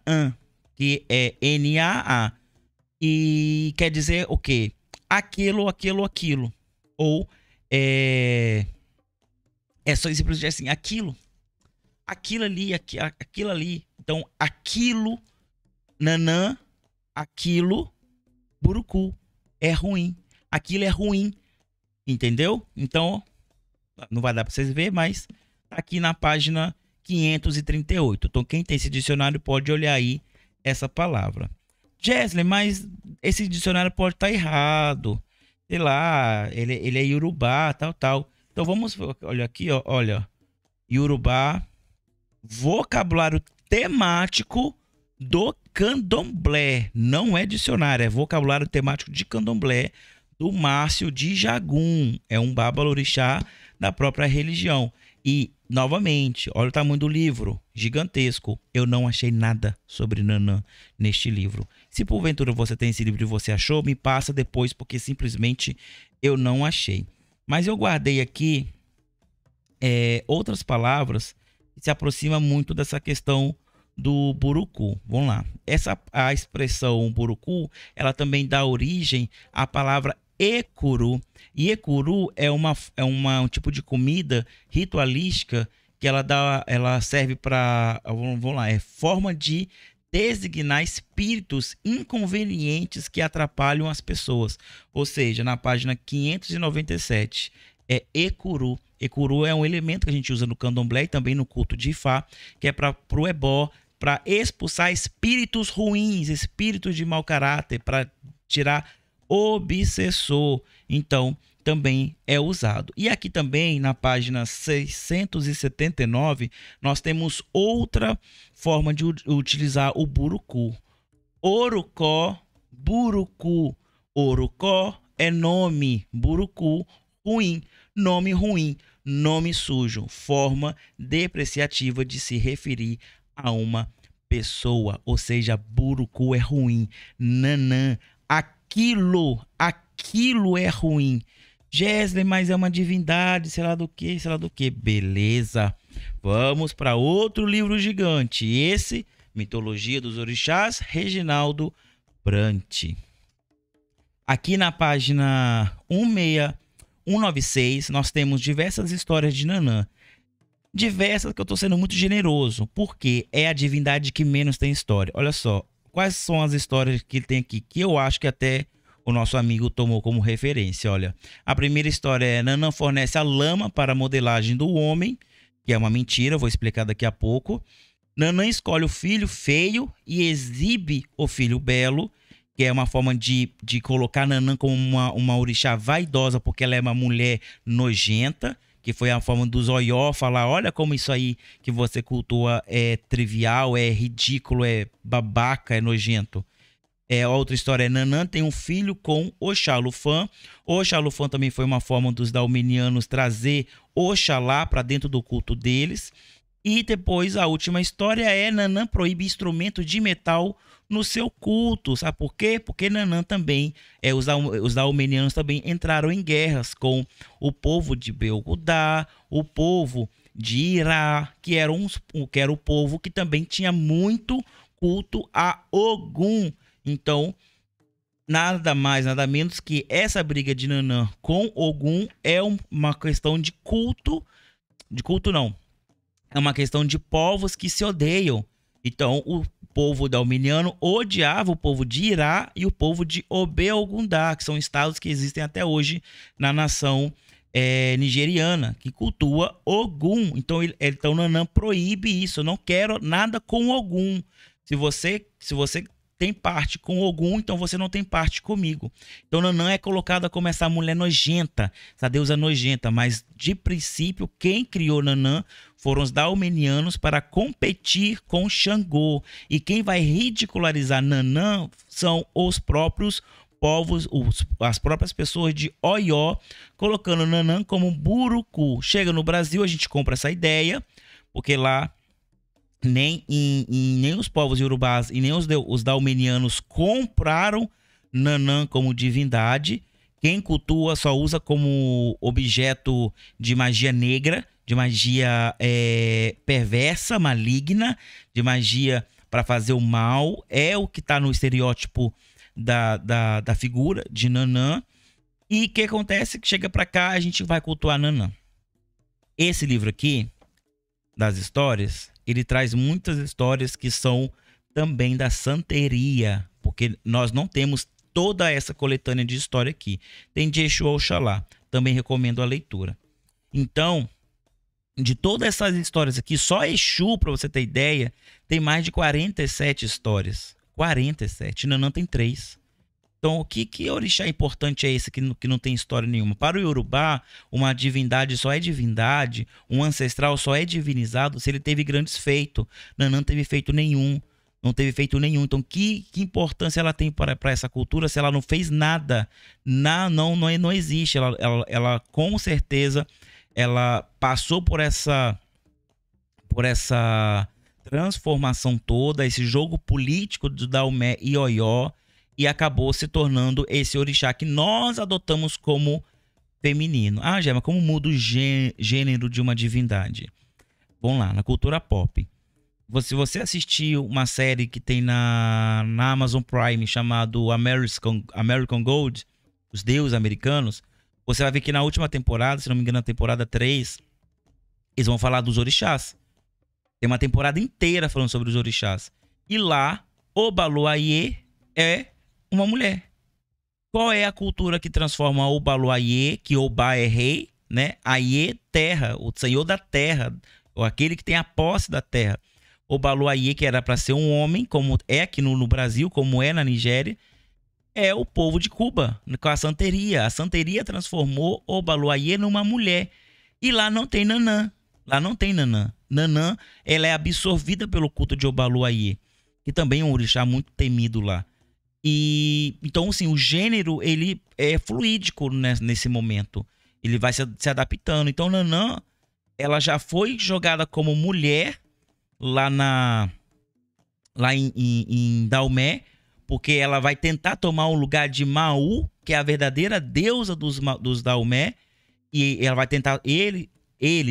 S1: que é N-A-A. E quer dizer o quê? Aquilo. Ou é só simplesmente assim, aquilo ali, aquilo ali. Então, aquilo, Nanã, aquilo, Burucu, é ruim. Aquilo é ruim, entendeu? Então, não vai dar para vocês verem, mas tá aqui na página 538. Então, quem tem esse dicionário pode olhar aí essa palavra. Jesley, mas esse dicionário pode estar errado. Sei lá, ele é Yorubá, tal. Então, vamos, olha aqui, ó, olha. Yorubá, vocabulário temático do candomblé. Não é dicionário, é vocabulário temático de candomblé do Márcio de Jagum. É um babalorixá da própria religião. E, novamente, olha o tamanho do livro, gigantesco. Eu não achei nada sobre Nanã neste livro. Se porventura você tem esse livro e você achou, me passa depois, porque simplesmente eu não achei. Mas eu guardei aqui outras palavras que se aproximam muito dessa questão do Burucu. Vamos lá. A expressão Burucu, ela também dá origem à palavra Ecuru. E Ecuru é um tipo de comida ritualística que ela serve para, vamos lá, é forma de designar espíritos inconvenientes que atrapalham as pessoas. Ou seja, na página 597, é Ecuru. Ecuru é um elemento que a gente usa no candomblé e também no culto de Ifá, que é para o ebó, para expulsar espíritos ruins, espíritos de mau caráter, para tirar obsessor. Então, também é usado. E aqui também, na página 679, nós temos outra forma de utilizar o Burucu. Orucó, Burucu. Orucó é nome, Burucu, ruim. Nome ruim, nome sujo. Forma depreciativa de se referir a uma pessoa. Ou seja, Burucu é ruim. Nanã, aquilo é ruim. Jesley, mas é uma divindade, sei lá do que. Beleza. Vamos para outro livro gigante. Esse Mitologia dos Orixás, Reginaldo Brant. Aqui na página 196, nós temos diversas histórias de Nanã. Diversas que eu estou sendo muito generoso, porque é a divindade que menos tem história. Olha só, quais são as histórias que tem aqui, que eu acho que até o nosso amigo tomou como referência. Olha, a primeira história é: Nanã fornece a lama para a modelagem do homem, que é uma mentira, vou explicar daqui a pouco. Nanã escolhe o filho feio e exibe o filho belo, que é uma forma de colocar Nanã como uma orixá vaidosa, porque ela é uma mulher nojenta, que foi a forma dos Oió falar: olha como isso aí que você cultua é trivial, é ridículo, é babaca, é nojento. Outra história é: Nanã tem um filho com Oxalufã. Oxalufã também foi uma forma dos daumenianos trazer Oxalá para dentro do culto deles. E depois a última história é: Nanã proíbe instrumento de metal no seu culto. Sabe por quê? Porque Nanã também, os daumenianos também entraram em guerras com o povo de Belgudá, o povo de Irá, que era o povo que também tinha muito culto a Ogum. Então, nada mais, nada menos que essa briga de Nanã com Ogum é uma questão de culto. De culto não. É uma questão de povos que se odeiam. Então, o povo daumeniano odiava o povo de Irá e o povo de Obe-Ogundá, que são estados que existem até hoje na nação nigeriana, que cultua Ogum. Então Nanã proíbe isso. Eu não quero nada com Ogum. Se você tem parte com Ogum, então você não tem parte comigo. Então Nanã é colocada como essa mulher nojenta, essa deusa nojenta, mas de princípio quem criou Nanã foram os daumenianos para competir com Xangô. E quem vai ridicularizar Nanã são os próprios povos, as próprias pessoas de Oió, colocando Nanã como Burucu. Chega no Brasil, a gente compra essa ideia, porque lá nem os povos iorubás e nem os daumenianos compraram Nanã como divindade. Quem cultua só usa como objeto de magia negra, de magia perversa, maligna, de magia para fazer o mal. É o que está no estereótipo da figura de Nanã. E o que acontece? Que chega para cá, a gente vai cultuar Nanã. Esse livro aqui, das histórias, ele traz muitas histórias que são também da santeria, porque nós não temos toda essa coletânea de história aqui. Tem de Exu Oxalá, também recomendo a leitura. Então, de todas essas histórias aqui, só Exu, para você ter ideia, tem mais de 47 histórias. 47, Nanã tem 3. Então, que orixá importante é esse que não tem história nenhuma? Para o Iorubá, uma divindade só é divindade, um ancestral só é divinizado se ele teve grandes feitos. Nanã não teve feito nenhum, não teve feito nenhum. Então, que importância ela tem para essa cultura se ela não fez nada? Não existe. Ela com certeza, ela passou por essa transformação toda, esse jogo político do Daomé e Oió, e acabou se tornando esse orixá que nós adotamos como feminino. Ah, Gemma, como muda o gênero de uma divindade? Vamos lá, na cultura pop. Se você assistiu uma série que tem na Amazon Prime chamado American Gold, Os Deuses Americanos, você vai ver que na última temporada, se não me engano, na temporada 3, eles vão falar dos orixás. Tem uma temporada inteira falando sobre os orixás. E lá, Obaluayê é uma mulher. Qual é a cultura que transforma Obaluayê, que Oba é rei, né? Ayê, terra, o senhor da terra, ou aquele que tem a posse da terra. Obaluayê, que era para ser um homem, como é aqui no Brasil, como é na Nigéria, é o povo de Cuba, com a santeria. A santeria transformou Obaluayê numa mulher. E lá não tem Nanã. Lá não tem Nanã. Nanã, ela é absorvida pelo culto de Obaluayê, que também é um orixá muito temido lá. E então, assim, o gênero, ele é fluídico nesse momento. Ele vai se adaptando. Então, Nanã, ela já foi jogada como mulher lá em Daomé, porque ela vai tentar tomar o lugar de Maú, que é a verdadeira deusa dos Daomé, e ela vai tentar,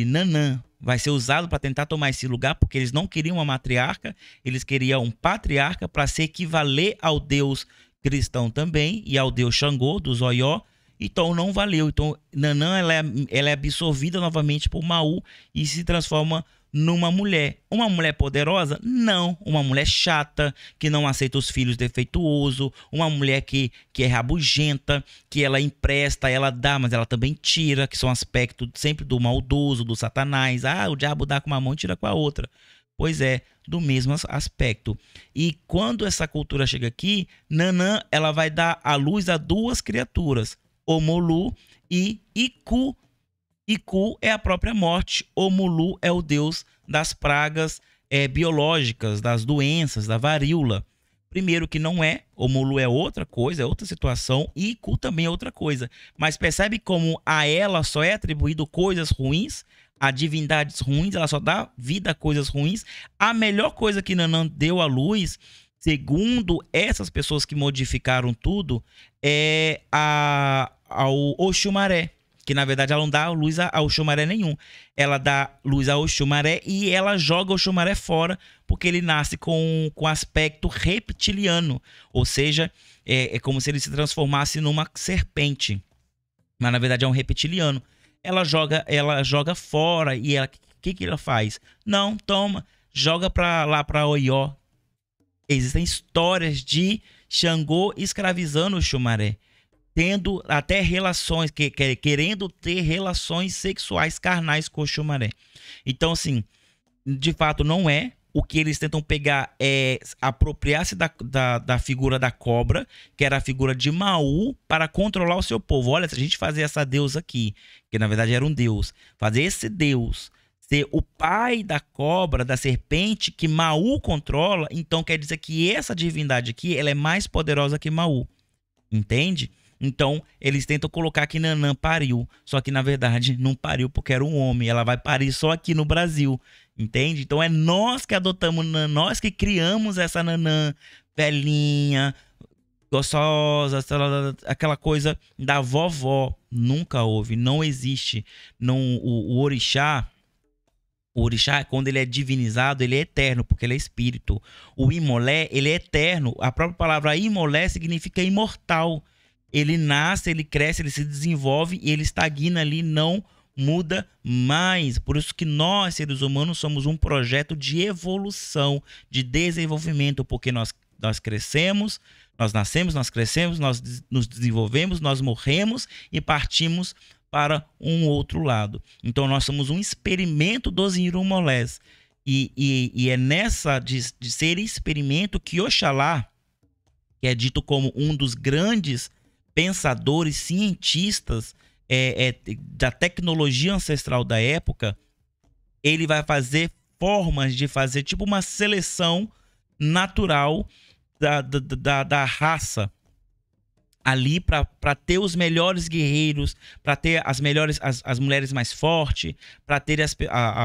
S1: Nanã, vai ser usado para tentar tomar esse lugar, porque eles não queriam uma matriarca, eles queriam um patriarca para se equivaler ao deus cristão também e ao deus Xangô, dos Oió. Então não valeu. Então Nanã ela é absorvida novamente por Maú e se transforma numa mulher. Uma mulher poderosa? Não. Uma mulher chata, que não aceita os filhos defeituoso, uma mulher que é rabugenta, que ela empresta, ela dá, mas ela também tira, que são aspectos sempre do maldoso, do Satanás. Ah, o diabo dá com uma mão e tira com a outra. Pois é, do mesmo aspecto. E quando essa cultura chega aqui, Nanã ela vai dar à luz a duas criaturas, Omolu e Iku. Iku é a própria morte. Omulu é o deus das pragas biológicas, das doenças, da varíola. Primeiro que não é, Omulu é outra coisa, é outra situação, e Iku também é outra coisa. Mas percebe como a ela só é atribuído coisas ruins, a divindades ruins, ela só dá vida a coisas ruins. A melhor coisa que Nanã deu à luz, segundo essas pessoas que modificaram tudo, é ao Oxumaré. Que na verdade ela não dá luz ao Oxumaré nenhum. Ela dá luz ao Oxumaré e ela joga o Oxumaré fora, porque ele nasce com aspecto reptiliano. Ou seja, é como se ele se transformasse numa serpente. Mas na verdade é um reptiliano. Ela joga fora e o que ela faz? Não, toma, joga lá para Oió. Existem histórias de Xangô escravizando o Oxumaré, tendo até relações, querendo ter relações sexuais carnais com o Oxumaré. Então, assim, de fato não é. O que eles tentam pegar é apropriar-se da figura da cobra, que era a figura de Maú, para controlar o seu povo. Olha, se a gente fazer essa deusa aqui, que na verdade era um deus, fazer esse deus ser o pai da cobra, da serpente, que Maú controla, então quer dizer que essa divindade aqui, ela é mais poderosa que Maú. Entende? Então, eles tentam colocar que Nanã pariu, só que na verdade não pariu porque era um homem, ela vai parir só aqui no Brasil, entende? Então é nós que adotamos Nanã, nós que criamos essa Nanã velhinha, gostosa, aquela coisa da vovó. Nunca houve, não existe. Não, o orixá, quando ele é divinizado, ele é eterno, porque ele é espírito. O Imolé, ele é eterno. A própria palavra Imolé significa imortal. Ele nasce, ele cresce, ele se desenvolve e ele estagna ali, não muda mais. Por isso que nós, seres humanos, somos um projeto de evolução, de desenvolvimento, porque nós crescemos, nós nascemos, nós crescemos, nós nos desenvolvemos, nós morremos e partimos para um outro lado. Então nós somos um experimento dos Irumolés. E é nessa de ser experimento que Oxalá, que é dito como um dos grandes pensadores, cientistas da tecnologia ancestral da época, ele vai fazer formas de fazer tipo uma seleção natural da raça ali para ter os melhores guerreiros, para ter as mulheres mais fortes, para ter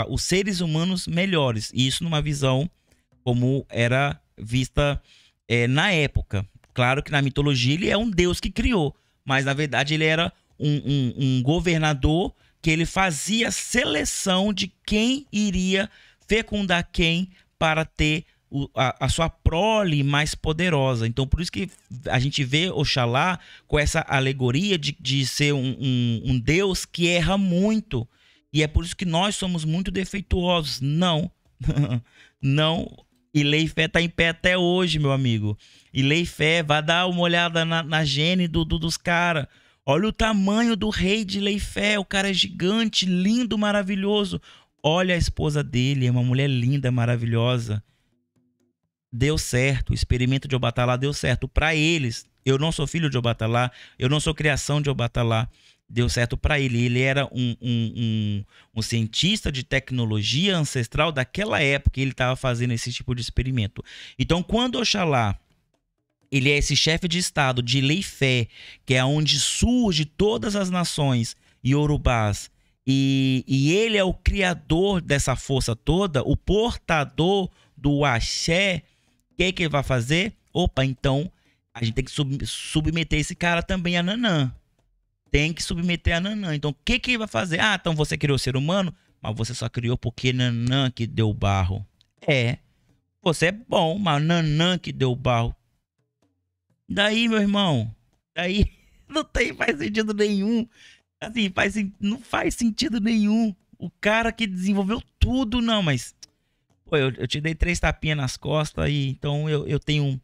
S1: os seres humanos melhores. E isso numa visão como era vista na época. Claro que na mitologia ele é um deus que criou, mas na verdade ele era um governador que ele fazia seleção de quem iria fecundar quem para ter a sua prole mais poderosa. Então por isso que a gente vê Oxalá com essa alegoria de ser um deus que erra muito. E é por isso que nós somos muito defeituosos. Não, não. E Leifé tá em pé até hoje, meu amigo. E Leifé, vai dar uma olhada na gene dos caras. Olha o tamanho do rei de Leifé. O cara é gigante, lindo, maravilhoso. Olha a esposa dele, é uma mulher linda, maravilhosa. Deu certo, o experimento de Obatalá deu certo para eles. Eu não sou filho de Obatalá, eu não sou criação de Obatalá. Deu certo para ele. Ele era um cientista de tecnologia ancestral daquela época, e ele estava fazendo esse tipo de experimento. Então, quando Oxalá, ele é esse chefe de estado de Leifé, que é onde surge todas as nações iorubás, e ele é o criador dessa força toda, o portador do axé, o que ele vai fazer? Opa, então a gente tem que submeter esse cara também a Nanã. Tem que submeter a Nanã. Então, o que ele vai fazer? Ah, então você criou o ser humano, mas você só criou porque Nanã que deu barro. É, você é bom, mas Nanã que deu barro. Daí, meu irmão, daí não faz sentido nenhum. Assim, não faz sentido nenhum. O cara que desenvolveu tudo, não, mas... Pô, eu te dei 3 tapinhas nas costas aí, então eu tenho...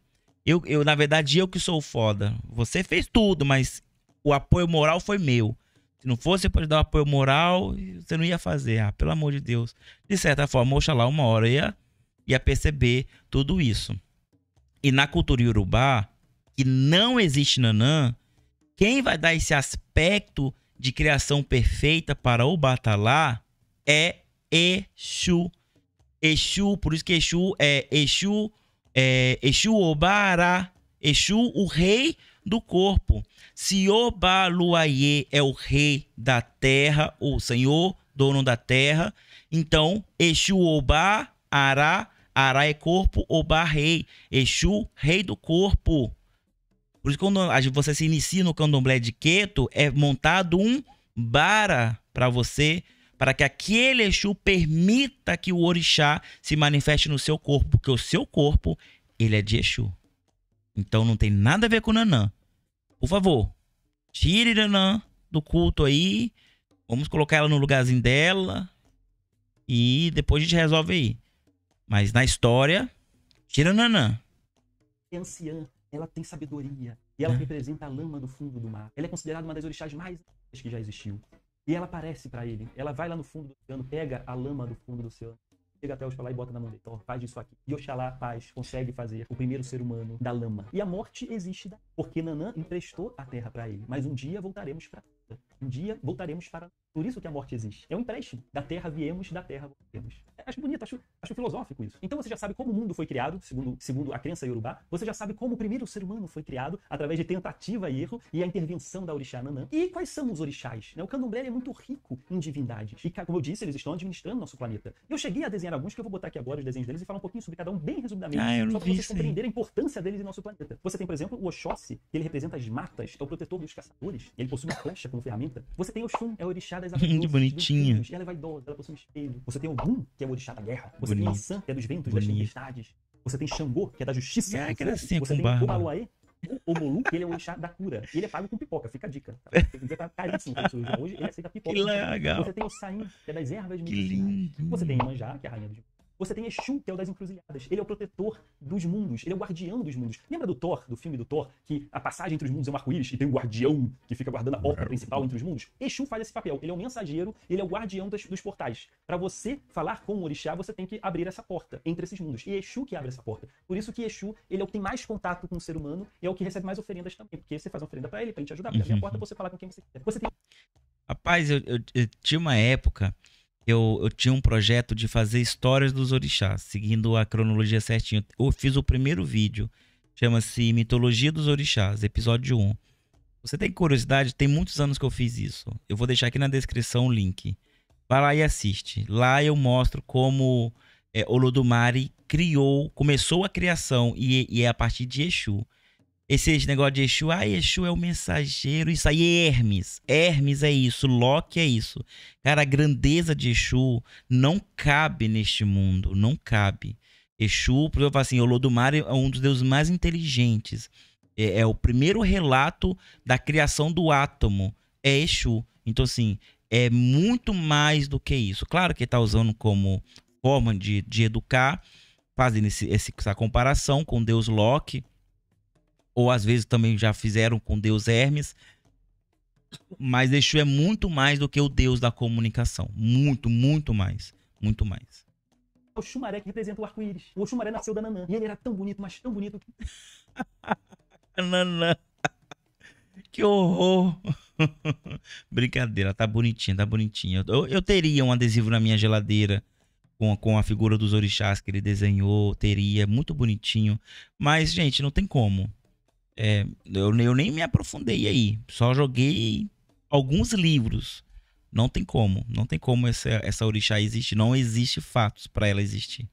S1: na verdade, eu que sou o foda. Você fez tudo, mas o apoio moral foi meu. Se não fosse pra dar o apoio moral, você não ia fazer. Ah, pelo amor de Deus. De certa forma, oxalá uma hora ia perceber tudo isso. E na cultura iorubá, que não existe Nanã, quem vai dar esse aspecto de criação perfeita para o Batalá é Exu. Exu, por isso que Exu é Exu Obará. Exu, o rei do corpo. Se Obaluayê é o rei da terra, o senhor, dono da terra, então Exu Obá, Ará, Ará é corpo, Obá rei. Exu, rei do corpo. Por isso que quando você se inicia no candomblé de Queto, é montado um bara para você, para que aquele Exu permita que o orixá se manifeste no seu corpo, porque o seu corpo, ele é de Exu. Então não tem nada a ver com Nanã. Por favor, tire Nanã do culto aí, vamos colocar ela no lugarzinho dela e depois a gente resolve aí. Mas na história, tira Nanã.
S2: Anciã, ela tem sabedoria e ela representa a lama do fundo do mar. Ela é considerada uma das orixás mais antigas que já existiu. E ela aparece pra ele. Ela vai lá no fundo do oceano, pega a lama do fundo do oceano, chega até Oxalá e bota na mão dele. Então, faz isso aqui. E Oxalá, paz, consegue fazer o primeiro ser humano da lama. E a morte existe daí, porque Nanã emprestou a terra pra ele. Mas um dia voltaremos pra terra. Um dia voltaremos para... Por isso que a morte existe. É um empréstimo. Da terra viemos, da terra voltaremos. Acho bonito, acho filosófico isso. Então você já sabe como o mundo foi criado, segundo a crença iorubá. Você já sabe como o primeiro ser humano foi criado, através de tentativa e erro e a intervenção da orixá Nanã. E quais são os orixás? O candomblé é muito rico em divindades. E como eu disse, eles estão administrando nosso planeta. Eu cheguei a desenhar alguns, que eu vou botar aqui agora os desenhos deles e falar um pouquinho sobre cada um bem resumidamente, só para vocês compreenderem a importância deles em nosso planeta. Você tem, por exemplo, o Oxóssi, que ele representa as matas, é o protetor dos caçadores. Ele possui uma flecha como ferramenta. Você tem Oxum, é o orixá das aves doces,
S1: bonitinha.
S2: Ela é vaidosa, ela possui um espelho. Você tem Ogum, que é o orixá da guerra. Você tem Ansã, que é dos ventos, das tempestades. Você tem Xangô, que é da justiça. Você tem Obaluayê, o Molu, que ele é o orixá da cura. E ele é pago com pipoca, fica a dica. Tá caríssimo. Hoje ele aceita pipoca.
S1: Que legal.
S2: Você tem o Saim, que é das ervas medicinais. Você tem Iemanjá, que é a rainha dos... Você tem Exu, que é o das encruzilhadas. Ele é o protetor dos mundos. Ele é o guardião dos mundos. Lembra do Thor, do filme do Thor, que a passagem entre os mundos é um arco-íris e tem um guardião que fica guardando a porta principal entre os mundos? Exu faz esse papel. Ele é o mensageiro, ele é o guardião dos portais. Para você falar com o orixá, você tem que abrir essa porta entre esses mundos. E é Exu que abre essa porta. Por isso que Exu, ele é o que tem mais contato com o ser humano e é o que recebe mais oferendas também. Porque você faz uma oferenda para ele te ajudar. Porque abrir a porta, você falar com quem você quer. Você tem...
S1: Rapaz, eu tinha uma época... Eu tinha um projeto de fazer histórias dos orixás, seguindo a cronologia certinho. Eu fiz o primeiro vídeo, chama-se Mitologia dos Orixás, episódio 1. Você tem curiosidade? Tem muitos anos que eu fiz isso. Eu vou deixar aqui na descrição o link. Vai lá e assiste. Lá eu mostro como Olodumare começou a criação e é a partir de Exu. Esse negócio de Exu, Exu é o mensageiro, isso aí é Hermes. Hermes é isso, Loki é isso. Cara, a grandeza de Exu não cabe neste mundo, não cabe. Exu, por exemplo, assim, Olodumare é um dos deuses mais inteligentes. É o primeiro relato da criação do átomo, é Exu. Então, assim, é muito mais do que isso. Claro que ele está usando como forma de educar, fazendo essa comparação com o deus Loki, ou às vezes também já fizeram com o deus Hermes, mas Exu é muito mais do que o deus da comunicação. Muito, muito mais. Muito mais.
S2: O Xumaré que representa o arco-íris. O Xumaré nasceu da Nanã. E ele era tão bonito, mas tão bonito.
S1: Nanã. Que horror. Brincadeira, tá bonitinha, tá bonitinha. Eu teria um adesivo na minha geladeira com a figura dos orixás que ele desenhou. Teria, muito bonitinho. Mas, gente, não tem como. Eu nem me aprofundei aí. Só joguei alguns livros. Não tem como. Não tem como essa orixá existir. Não existe fatos para ela existir.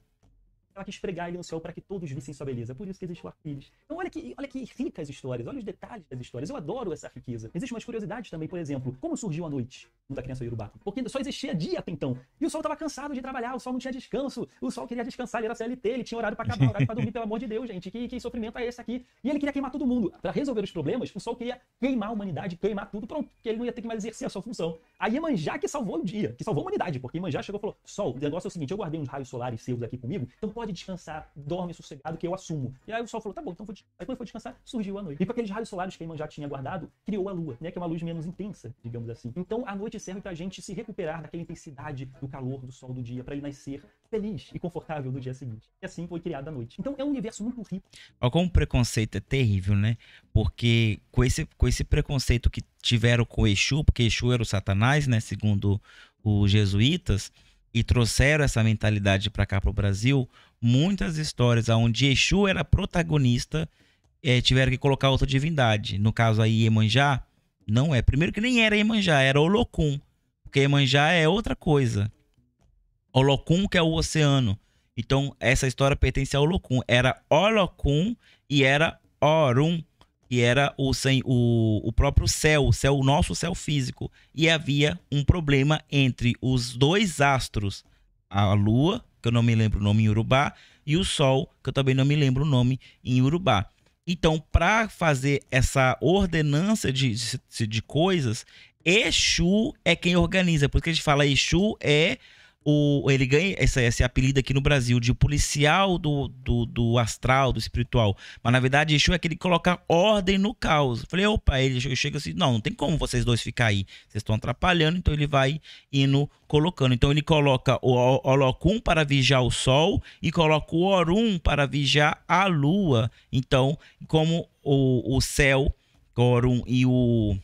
S2: Ela quis pregar ele no céu para que todos vissem sua beleza. Por isso que existe o arco-íris. Então olha que rica as histórias, olha os detalhes das histórias. Eu adoro essa riqueza. Existem umas curiosidades também, por exemplo, como surgiu a noite da criança Yorubá? Porque só existia dia até então. E o sol estava cansado de trabalhar, o sol não tinha descanso, o sol queria descansar, ele era CLT, ele tinha horário para acabar, horário para dormir, pelo amor de Deus, gente. Que sofrimento é esse aqui? E ele queria queimar todo mundo. Para resolver os problemas, o sol queria queimar a humanidade, queimar tudo, pronto, que ele não ia ter que mais exercer a sua função. Aí Iemanjá que salvou o dia, que salvou a humanidade, porque Iemanjá chegou e falou: Sol, o negócio é o seguinte, eu guardei uns raios solares seus aqui comigo, então pode descansar, dorme sossegado que eu assumo. E aí o sol falou: tá bom, então vou descansar. Aí quando foi descansar, surgiu a noite. E com aqueles raios solares que Iemanjá tinha guardado, criou a lua, né, que é uma luz menos intensa, digamos assim. Então a noite serve pra gente se recuperar daquela intensidade do calor do sol do dia, para ele nascer feliz e confortável no dia seguinte. E assim foi criada a noite. Então é um universo muito rico.
S1: Olha como o preconceito é terrível, né? Porque com esse preconceito que tiveram com Exu, porque Exu era o Satanás, né? Segundo os jesuítas, e trouxeram essa mentalidade para cá, para o Brasil, muitas histórias onde Exu era protagonista, tiveram que colocar outra divindade. No caso aí, Iemanjá, não é. Primeiro que nem era Iemanjá, era Olokun. Porque Iemanjá é outra coisa. Olokun, que é o oceano. Então, essa história pertence a Olokun. Era Olokun e era Orun, que era o próprio céu, o nosso céu físico. E havia um problema entre os dois astros, a lua, que eu não me lembro o nome em Yorubá, e o sol, que eu também não me lembro o nome em Yorubá. Então, para fazer essa ordenança de coisas, Exu é quem organiza. Por isso que a gente fala Exu ele ganha esse apelido aqui no Brasil de policial do astral, do espiritual. Mas na verdade Exu é aquele que coloca ordem no caos. Eu falei, opa, ele chega assim, não tem como vocês dois ficar aí, vocês estão atrapalhando. Então ele vai indo colocando. Então ele coloca o Olokun para vigiar o sol e coloca o Orun para vigiar a lua. Então, como o céu, Orun, e o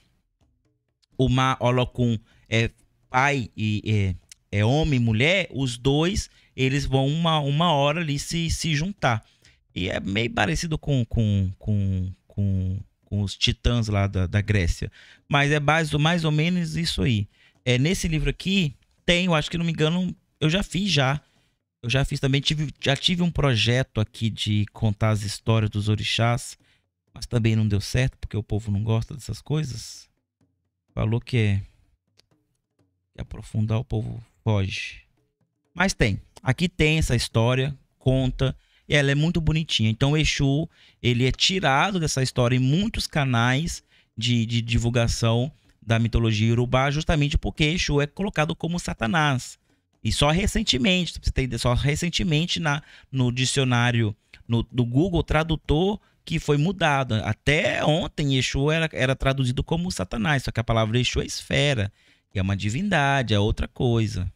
S1: Olokun é pai e é homem e mulher, os dois, eles vão uma hora ali se juntar. E é meio parecido com os titãs lá da Grécia. Mas é mais ou menos isso aí. Nesse livro aqui, eu acho que não me engano, eu já fiz. Eu já fiz também, já tive um projeto aqui de contar as histórias dos orixás, mas também não deu certo, porque o povo não gosta dessas coisas. Falou que aprofundar, o povo foge. Mas aqui tem essa história, conta, e ela é muito bonitinha. Então o Exu, ele é tirado dessa história em muitos canais de divulgação da mitologia Yorubá, justamente porque Exu é colocado como Satanás. E só recentemente, no dicionário, do Google Tradutor, que foi mudado. Até ontem Exu era traduzido como Satanás, só que a palavra Exu é esfera, que é uma divindade, é outra coisa.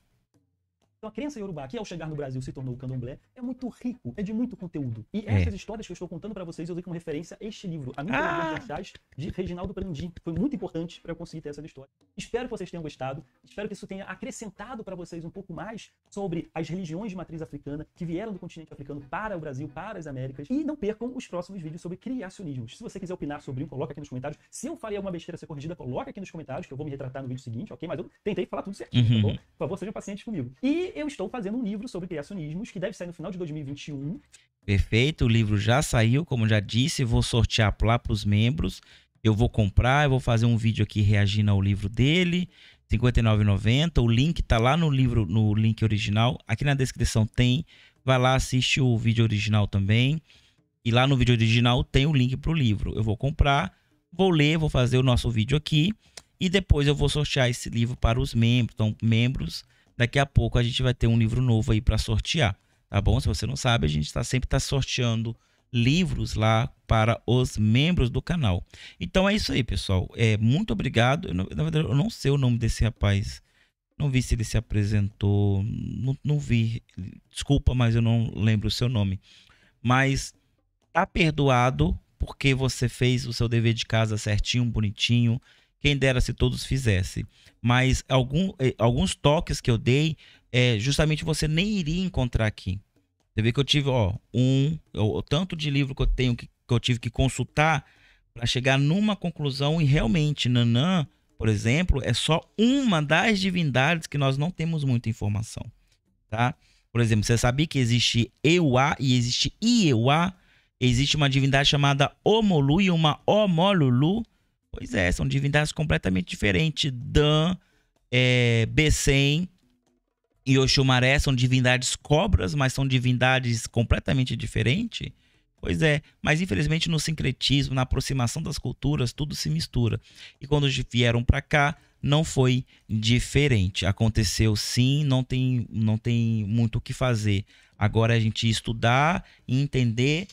S2: Então a crença Yorubá, que ao chegar no Brasil se tornou o candomblé, é muito rico, é de muito conteúdo. E essas histórias que eu estou contando para vocês, eu usei como referência este livro, A Mitologia dos Orixás, de Reginaldo Prandi. Foi muito importante para eu conseguir ter essa história. Espero que vocês tenham gostado, espero que isso tenha acrescentado para vocês um pouco mais sobre as religiões de matriz africana que vieram do continente africano para o Brasil, para as Américas. E não percam os próximos vídeos sobre criacionismos. Se você quiser opinar sobre coloca aqui nos comentários. Se eu falei alguma besteira a ser corrigida, coloca aqui nos comentários, que eu vou me retratar no vídeo seguinte, ok? Mas eu tentei falar tudo certinho, tá bom? Por favor, sejam pacientes comigo. E eu estou fazendo um livro sobre criacionismos, que deve sair no final de 2021.
S1: Perfeito, o livro já saiu, como já disse, vou sortear lá para os membros. Eu vou comprar, eu vou fazer um vídeo aqui reagindo ao livro dele, R$ 59,90. O link tá lá no livro, no link original. Aqui na descrição tem. Vai lá, assiste o vídeo original também. E lá no vídeo original tem o link para o livro. Eu vou comprar, vou ler, vou fazer o nosso vídeo aqui. E depois eu vou sortear esse livro para os membros. Então, membros, daqui a pouco a gente vai ter um livro novo aí para sortear. Tá bom? Se você não sabe, a gente sempre tá sorteando livros lá para os membros do canal. Então é isso aí, pessoal. Muito obrigado. Na verdade, eu não sei o nome desse rapaz. Não vi se ele se apresentou. Não vi. Desculpa, mas eu não lembro o seu nome. Mas tá perdoado porque você fez o seu dever de casa certinho, bonitinho. Quem dera se todos fizessem. Mas alguns toques que eu dei, justamente você nem iria encontrar aqui. Você vê que eu tive, o tanto de livro que eu tenho que eu tive que consultar para chegar numa conclusão. E realmente, Nanã, por exemplo, é só uma das divindades que nós não temos muita informação, tá? Por exemplo, você sabia que existe Euá e existe Ieuá? Existe uma divindade chamada Omolu e uma Omolulu. Pois é, são divindades completamente diferentes. Dan, Besen e Oxumaré são divindades cobras, mas são divindades completamente diferentes. Pois é, mas infelizmente no sincretismo, na aproximação das culturas, tudo se mistura. E quando vieram para cá, não foi diferente. Aconteceu sim, não tem muito o que fazer. Agora a gente estudar e entender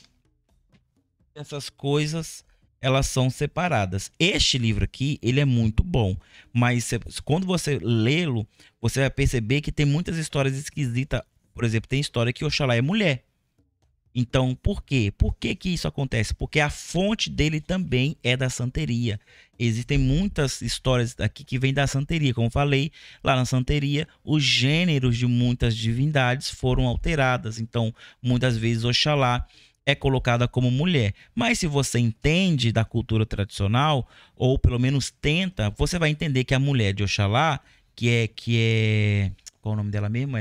S1: essas coisas, elas são separadas. Este livro aqui, ele é muito bom, mas quando você lê-lo, você vai perceber que tem muitas histórias esquisitas. Por exemplo, tem história que Oxalá é mulher. Então, por quê? Por que que isso acontece? Porque a fonte dele também é da santeria. Existem muitas histórias aqui que vêm da santeria. Como eu falei, lá na santeria, os gêneros de muitas divindades foram alteradas. Então, muitas vezes Oxalá é colocada como mulher. Mas se você entende da cultura tradicional, ou pelo menos tenta, você vai entender que a mulher de Oxalá, que é... Qual o nome dela mesmo?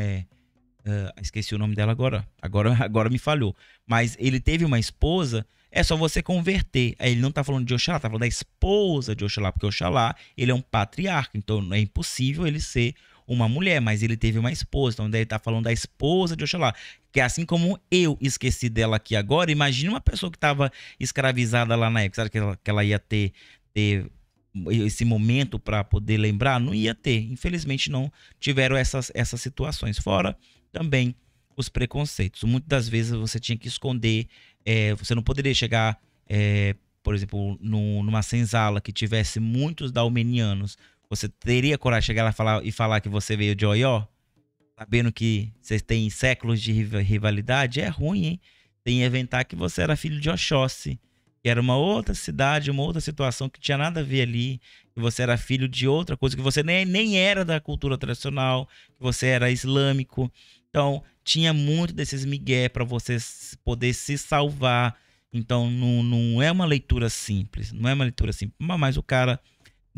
S1: Esqueci o nome dela agora me falhou. Mas ele teve uma esposa, é só você converter. Aí ele não tá falando de Oxalá, tá falando da esposa de Oxalá, porque Oxalá, ele é um patriarca, então é impossível ele ser uma mulher, mas ele teve uma esposa, então daí ele tá falando da esposa de Oxalá, que é assim como eu esqueci dela aqui agora. Imagina uma pessoa que estava escravizada lá na época, sabe que ela ia ter esse momento para poder lembrar? Não ia ter, infelizmente não tiveram essas situações. Fora também os preconceitos. Muitas das vezes você tinha que esconder, você não poderia chegar, por exemplo, numa senzala que tivesse muitos daumenianos. Você teria coragem de chegar lá e falar que você veio de Oió? Sabendo que vocês têm séculos de rivalidade? É ruim, hein? Tem que inventar que você era filho de Oxóssi, que era uma outra cidade, uma outra situação que tinha nada a ver ali, que você era filho de outra coisa, que você nem era da cultura tradicional, que você era islâmico. Então, tinha muito desses migué para você poder se salvar. Então, não é uma leitura simples, não é uma leitura simples, mas o cara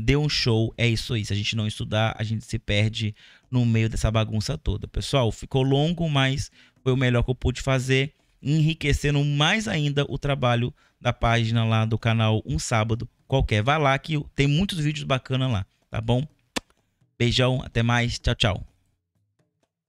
S1: deu um show, é isso aí. Se a gente não estudar, a gente se perde no meio dessa bagunça toda. Pessoal, ficou longo, mas foi o melhor que eu pude fazer, enriquecendo mais ainda o trabalho da página lá do canal Um Sábado Qualquer. Vai lá que tem muitos vídeos bacanas lá, tá bom? Beijão, até mais, tchau, tchau.